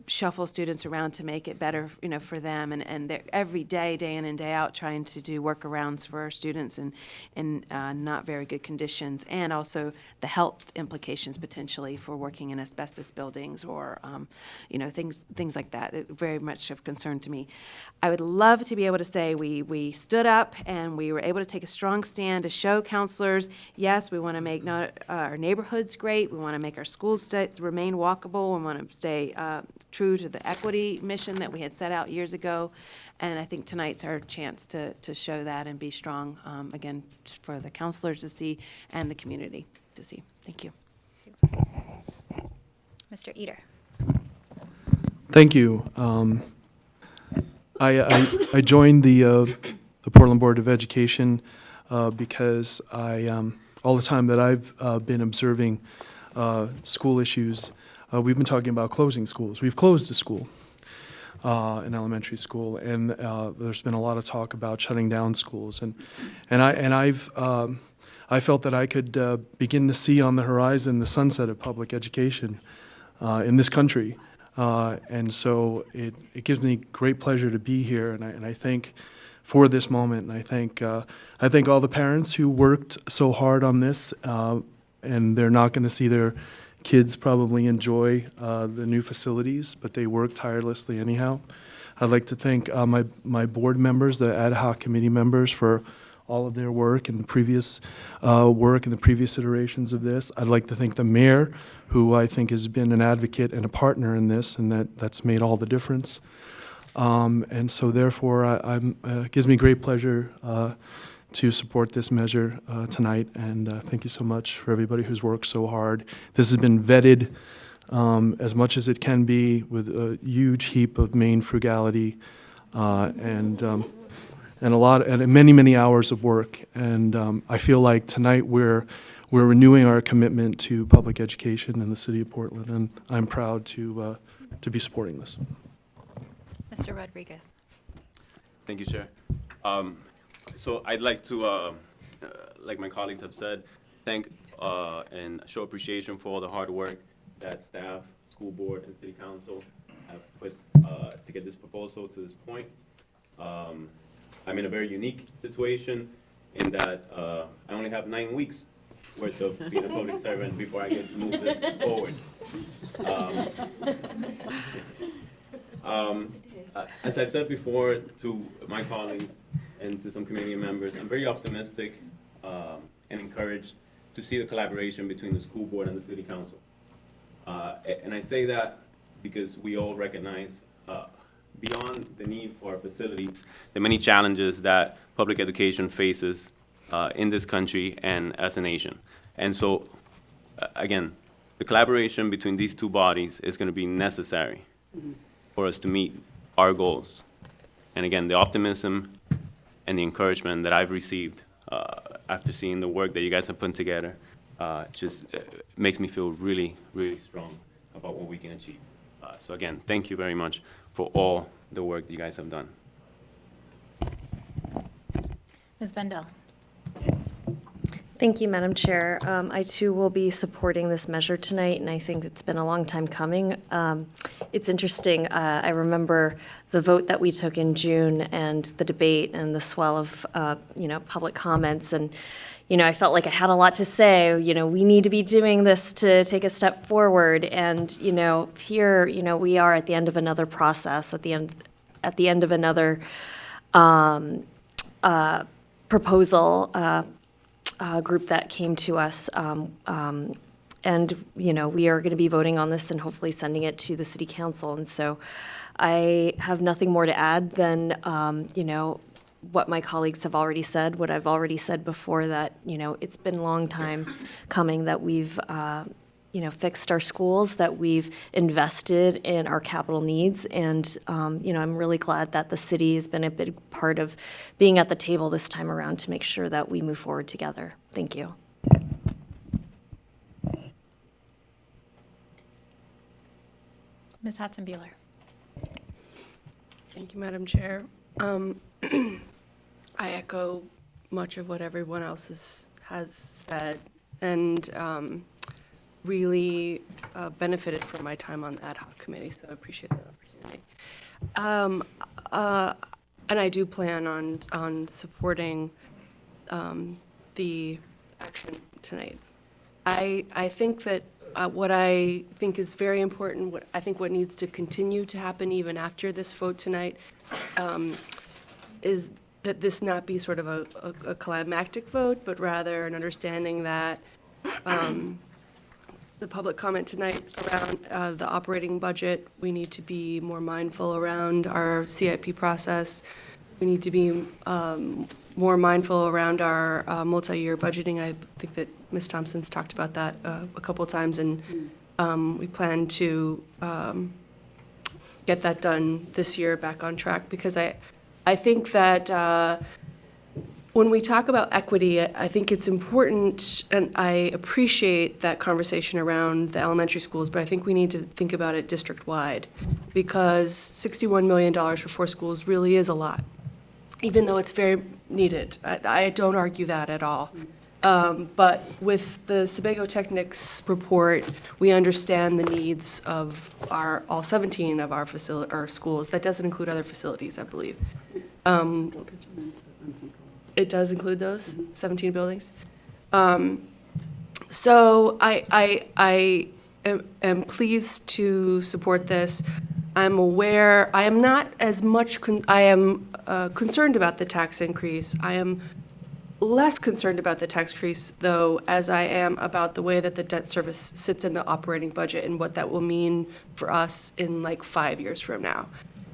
shuffle students around to make it better, for them, and they're every day in and day out, trying to do workarounds for our students in not very good conditions, and also the health implications potentially for working in asbestos buildings or, things like that. It very much of concern to me. I would love to be able to say we stood up and we were able to take a strong stand to show counselors, yes, we want to make our neighborhoods great, we want to make our schools remain walkable, we want to stay true to the equity mission that we had set out years ago. And I think tonight's our chance to show that and be strong, again, for the counselors to see and the community to see. Thank you. Mr. Eder. Thank you. I joined the Portland Board of Education because all the time that I've been observing school issues, we've been talking about closing schools. We've closed a school, an elementary school, and there's been a lot of talk about shutting down schools. I felt that I could begin to see on the horizon the sunset of public education in this country. And so it gives me great pleasure to be here, and I thank for this moment, and I thank all the parents who worked so hard on this, and they're not going to see their kids probably enjoy the new facilities, but they worked tirelessly anyhow. I'd like to thank my board members, the ad hoc committee members, for all of their work and the previous iterations of this. I'd like to thank the mayor, who I think has been an advocate and a partner in this, and that's made all the difference. And so therefore, it gives me great pleasure to support this measure tonight, and thank you so much for everybody who's worked so hard. This has been vetted as much as it can be with a huge heap of Maine frugality and many hours of work. And I feel like tonight we're renewing our commitment to public education in the city of Portland, and I'm proud to be supporting this. Mr. Rodriguez. Thank you, Chair. So I'd like to, like my colleagues have said, thank and show appreciation for all the hard work that staff, school board, and city council have put to get this proposal to this point. I'm in a very unique situation in that I only have 9 weeks worth of being a public servant before I can move this forward. As I've said before to my colleagues and to some community members, I'm very optimistic and encouraged to see the collaboration between the school board and the city council. And I say that because we all recognize beyond the need for our facilities, the many challenges that public education faces in this country and as a nation. And so, again, the collaboration between these two bodies is going to be necessary for us to meet our goals. And again, the optimism and the encouragement that I've received after seeing the work that you guys have put together just makes me feel really, really strong about what we can achieve. So again, thank you very much for all the work that you guys have done. Ms. Bendel. Thank you, Madam Chair. I too will be supporting this measure tonight, and I think it's been a long time coming. It's interesting, I remember the vote that we took in June and the debate and the swell of, public comments, and, I felt like I had a lot to say. We need to be doing this to take a step forward, and, here, we are at the end of another process, at the end of another proposal, group that came to us, and, we are going to be voting on this and hopefully sending it to the city council. And so I have nothing more to add than, what my colleagues have already said, what I've already said before, that, it's been a long time coming that we've, fixed our schools, that we've invested in our capital needs. And, I'm really glad that the city has been a big part of being at the table this time around to make sure that we move forward together. Thank you. Ms. Hudson-Buehler. Thank you, Madam Chair. I echo much of what everyone else has said, and really benefited from my time on the ad hoc committee, so I appreciate that opportunity. And I do plan on supporting the action tonight. I think that what I think is very important, what needs to continue to happen even after this vote tonight, is that this not be sort of a climactic vote, but rather an understanding that the public comment tonight around the operating budget, we need to be more mindful around our CIP process. We need to be more mindful around our multi-year budgeting. I think that Ms. Thompson's talked about that a couple of times, and we plan to get that done this year, back on track, because I think that when we talk about equity, I think it's important, and I appreciate that conversation around the elementary schools, but I think we need to think about it district-wide, because $61 million for 4 schools really is a lot, even though it's very needed. I don't argue that at all. But with the Sebago Technic's report, we understand the needs of all 17 of our schools. That doesn't include other facilities, I believe. It does include those 17 buildings. So I am pleased to support this. I'm aware, I am not as much, I am concerned about the tax increase. I am less concerned about the tax increase, though, as I am about the way that the debt service sits in the operating budget and what that will mean for us in like 5 years from now.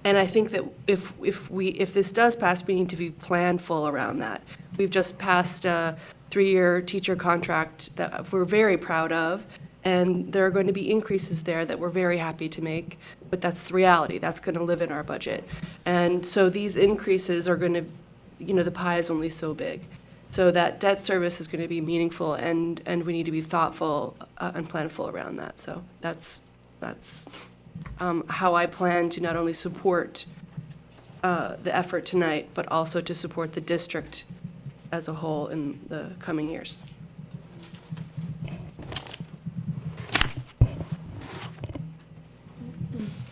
And I think that if this does pass, we need to be planful around that. We've just passed a 3-year teacher contract that we're very proud of, and there are going to be increases there that we're very happy to make, but that's the reality. That's going to live in our budget. And so these increases are going to, the pie is only so big. So that debt service is going to be meaningful, and we need to be thoughtful and planful around that. So that's how I plan to not only support the effort tonight, but also to support the district as a whole in the coming years.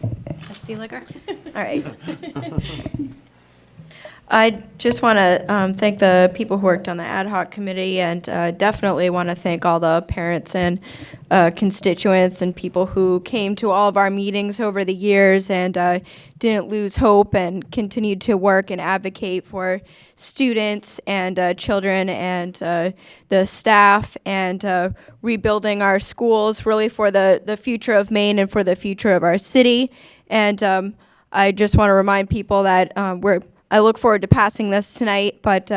Ms. Seeliger? All right. I just want to thank the people who worked on the ad hoc committee, and definitely want to thank all the parents and constituents and people who came to all of our meetings over the years and didn't lose hope and continued to work and advocate for students and children and the staff and rebuilding our schools really for the future of Maine and for the future of our city. And I just want to remind people that I look forward to passing this tonight, but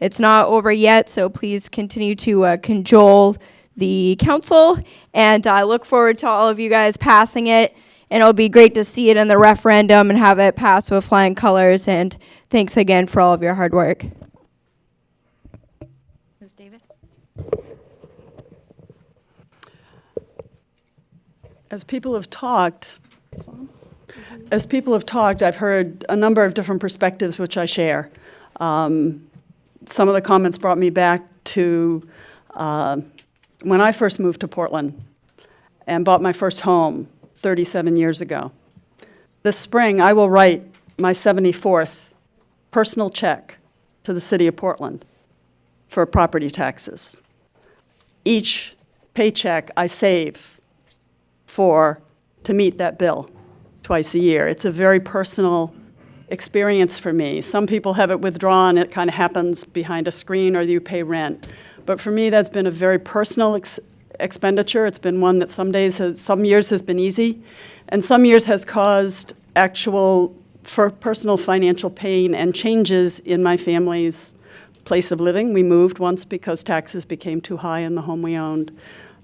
it's not over yet, so please continue to cajole the council, and I look forward to all of you guys passing it, and it'll be great to see it in the referendum and have it pass with flying colors, and thanks again for all of your hard work. Ms. Davis? As people have talked, I've heard a number of different perspectives which I share. some of the comments brought me back to when I first moved to Portland and bought my first home 37 years ago. This spring, I will write my 74th personal check to the city of Portland for property taxes. Each paycheck I save to meet that bill twice a year. It's a very personal experience for me. Some people have it withdrawn. It kind of happens behind a screen or you pay rent. But for me, that's been a very personal expenditure. It's been one that some years has been easy, and some years has caused actual personal financial pain and changes in my family's place of living. We moved once because taxes became too high in the home we owned,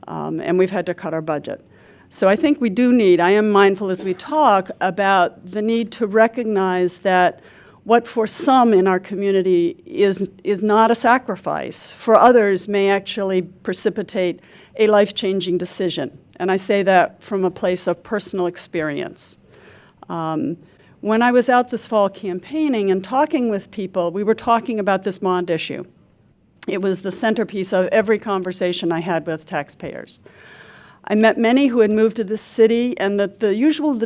and we've had to cut our budget. So I think I am mindful as we talk about the need to recognize that what for some in our community is not a sacrifice, for others may actually precipitate a life-changing decision. And I say that from a place of personal experience. When I was out this fall campaigning and talking with people, we were talking about this bond issue. It was the centerpiece of every conversation I had with taxpayers. I met many who had moved to this city, and that the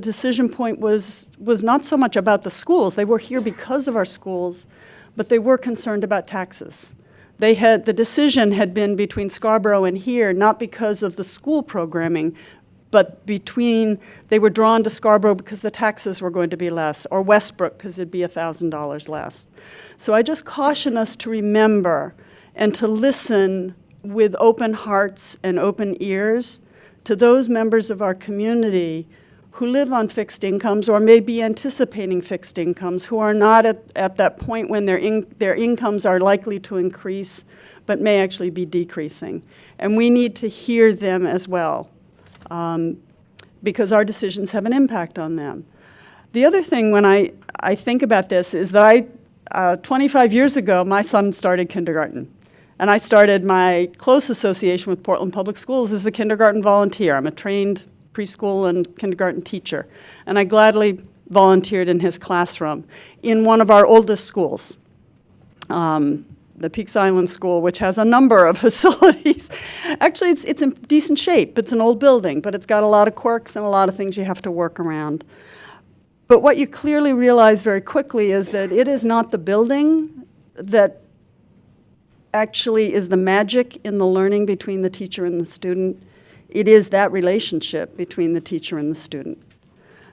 decision point was not so much about the schools. They were here because of our schools, but they were concerned about taxes. The decision had been between Scarborough and here, not because of the school programming, but they were drawn to Scarborough because the taxes were going to be less, or Westbrook because it'd be $1,000 less. So I just caution us to remember and to listen with open hearts and open ears to those members of our community who live on fixed incomes or may be anticipating fixed incomes, who are not at that point when their incomes are likely to increase, but may actually be decreasing. And we need to hear them as well, because our decisions have an impact on them. The other thing when I think about this is that 25 years ago, my son started kindergarten. And I started my close association with Portland Public Schools as a kindergarten volunteer. I'm a trained preschool and kindergarten teacher. And I gladly volunteered in his classroom in one of our oldest schools, the Peaks Island School, which has a number of facilities. Actually, it's in decent shape. It's an old building, but it's got a lot of quirks and a lot of things you have to work around. But what you clearly realize very quickly is that it is not the building that actually is the magic in the learning between the teacher and the student. It is that relationship between the teacher and the student.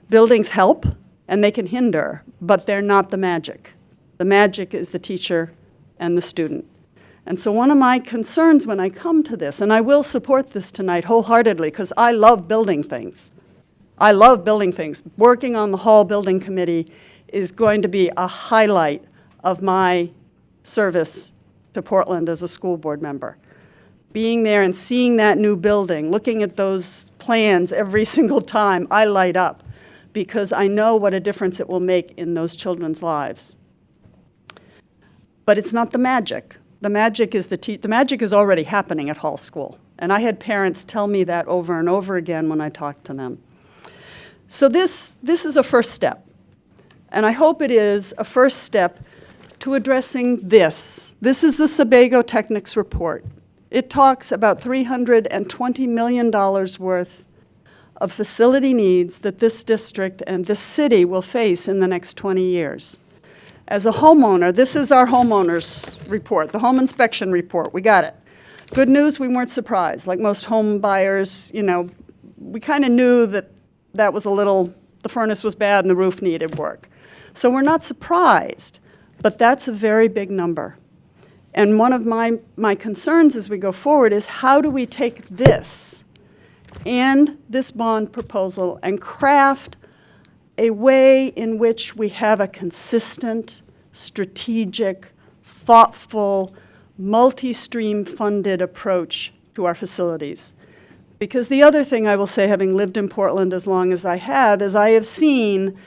Buildings help, and they can hinder, but they're not the magic. The magic is the teacher and the student. And so one of my concerns when I come to this, and I will support this tonight wholeheartedly, because I love building things. I love building things. Working on the Hall Building Committee is going to be a highlight of my service to Portland as a school board member. Being there and seeing that new building, looking at those plans every single time, I light up because I know what a difference it will make in those children's lives. But it's not the magic. The magic is the magic is already happening at Hall School. And I had parents tell me that over and over again when I talked to them. So this is a first step. And I hope it is a first step to addressing this. This is the Sebago Technics report. It talks about $320 million worth of facility needs that this district and this city will face in the next 20 years. As a homeowner, this is our homeowners report, the home inspection report. We got it. Good news, we weren't surprised. Like most home buyers, we kind of knew that was the furnace was bad and the roof needed work. So we're not surprised. But that's a very big number. And one of my concerns as we go forward is how do we take this and this bond proposal and craft a way in which we have a consistent, strategic, thoughtful, multi-stream funded approach to our facilities. Because the other thing I will say, having lived in Portland as long as I have, is I have seen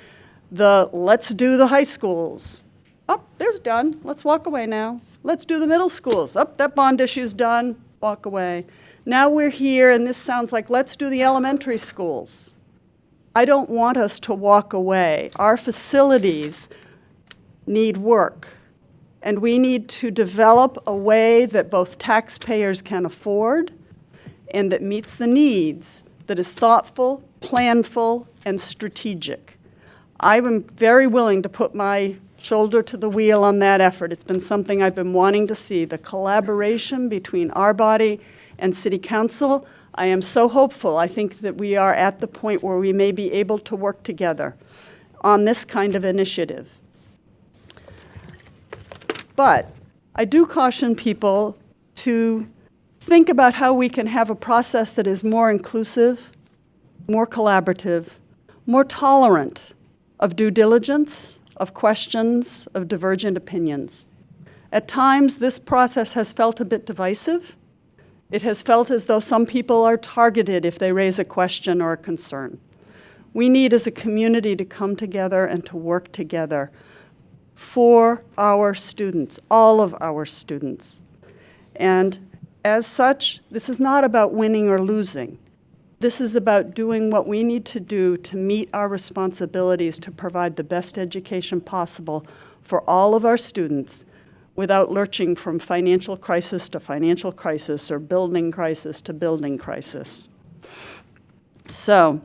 let's do the high schools. Oh, there's done. Let's walk away now. Let's do the middle schools. Oh, that bond issue's done. Walk away. Now we're here, and this sounds like let's do the elementary schools. I don't want us to walk away. Our facilities need work, And we need to develop a way that both taxpayers can afford and that meets the needs, that is thoughtful, planful, and strategic. I am very willing to put my shoulder to the wheel on that effort. It's been something I've been wanting to see, the collaboration between our body and City Council. I am so hopeful. I think that we are at the point where we may be able to work together on this kind of initiative. But I do caution people to think about how we can have a process that is more inclusive, more collaborative, more tolerant of due diligence, of questions, of divergent opinions. At times, this process has felt a bit divisive. It has felt as though some people are targeted if they raise a question or a concern. We need, as a community, to come together and to work together for our students, all of our students. And as such, this is not about winning or losing. This is about doing what we need to do to meet our responsibilities to provide the best education possible for all of our students without lurching from financial crisis to financial crisis or building crisis to building crisis. So,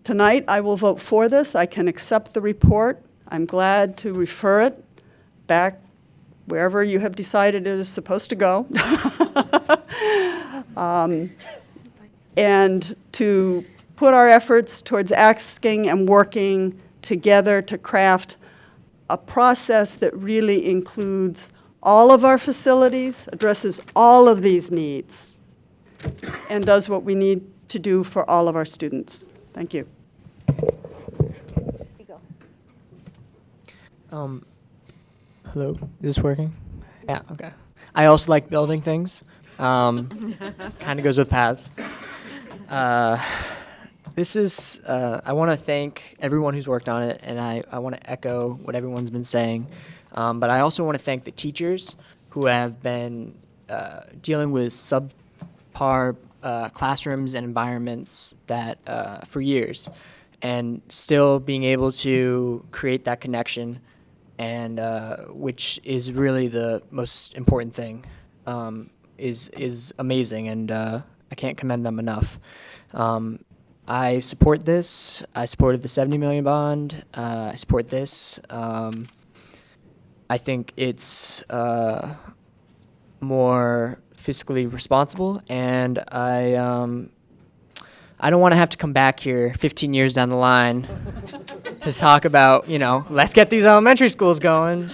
tonight I will vote for this. I can accept the report. I'm glad to refer it back wherever you have decided it is supposed to go. And to put our efforts towards asking and working together to craft a process that really includes all of our facilities, addresses all of these needs, and does what we need to do for all of our students. Thank you. Hello, is this working? Yeah, okay. I also like building things. Kind of goes with paths. I want to thank everyone who's worked on it, and I want to echo what everyone's been saying. But I also want to thank the teachers who have been dealing with subpar classrooms and environments that for years, and still being able to create that connection, and which is really the most important thing, is amazing, and I can't commend them enough. I support this. I supported the $70 million bond. I support this. I think it's more fiscally responsible, and I don't want to have to come back here 15 years down the line to talk about, let's get these elementary schools going.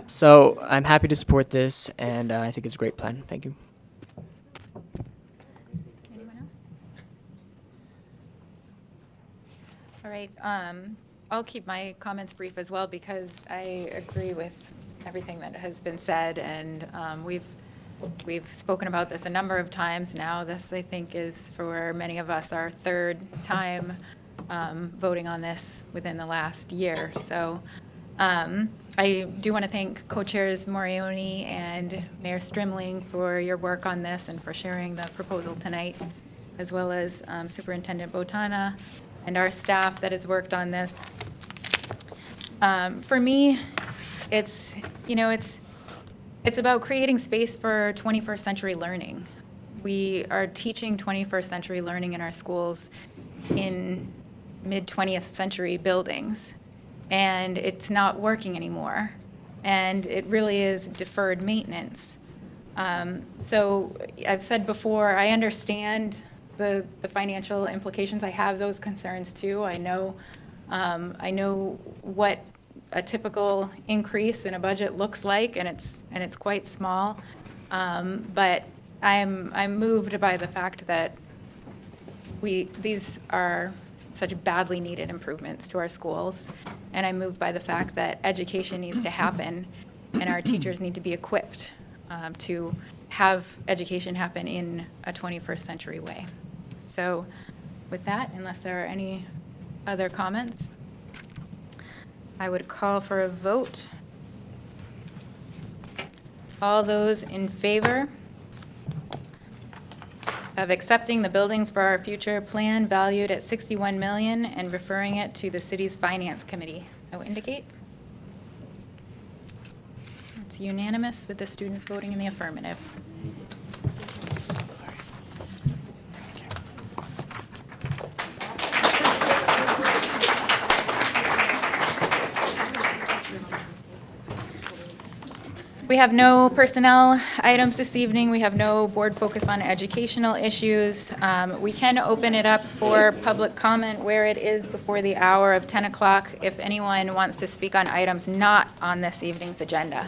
So I'm happy to support this, and I think it's a great plan. Thank you. Anyone else? All right, I'll keep my comments brief as well because I agree with everything that has been said, and we've spoken about this a number of times now. This, I think, is for many of us our third time voting on this within the last year. So I do want to thank co-chairs Morioni and Mayor Strimling for your work on this and for sharing the proposal tonight, as well as Superintendent Botana and our staff that has worked on this. For me, it's about creating space for 21st century learning. We are teaching 21st century learning in our schools in mid-20th century buildings, and it's not working anymore. And it really is deferred maintenance. So I've said before, I understand the financial implications. I have those concerns too. I know what a typical increase in a budget looks like, and it's quite small. But I'm moved by the fact that these are such badly needed improvements to our schools, and I'm moved by the fact that education needs to happen, and our teachers need to be equipped to have education happen in a 21st century way. So with that, unless there are any other comments, I would call for a vote. All those in favor of accepting the Buildings for Our Future plan valued at $61 million and referring it to the city's finance committee. So indicate. It's unanimous with the students voting in the affirmative. We have no personnel items this evening. We have no board focus on educational issues. We can open it up for public comment where it is before the hour of 10 o'clock if anyone wants to speak on items not on this evening's agenda.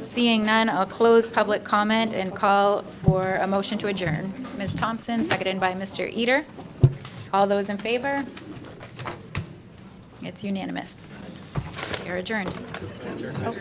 Seeing none, I'll close public comment and call for a motion to adjourn. Ms. Thompson, seconded by Mr. Eater. All those in favor? It's unanimous. You're adjourned. Oh.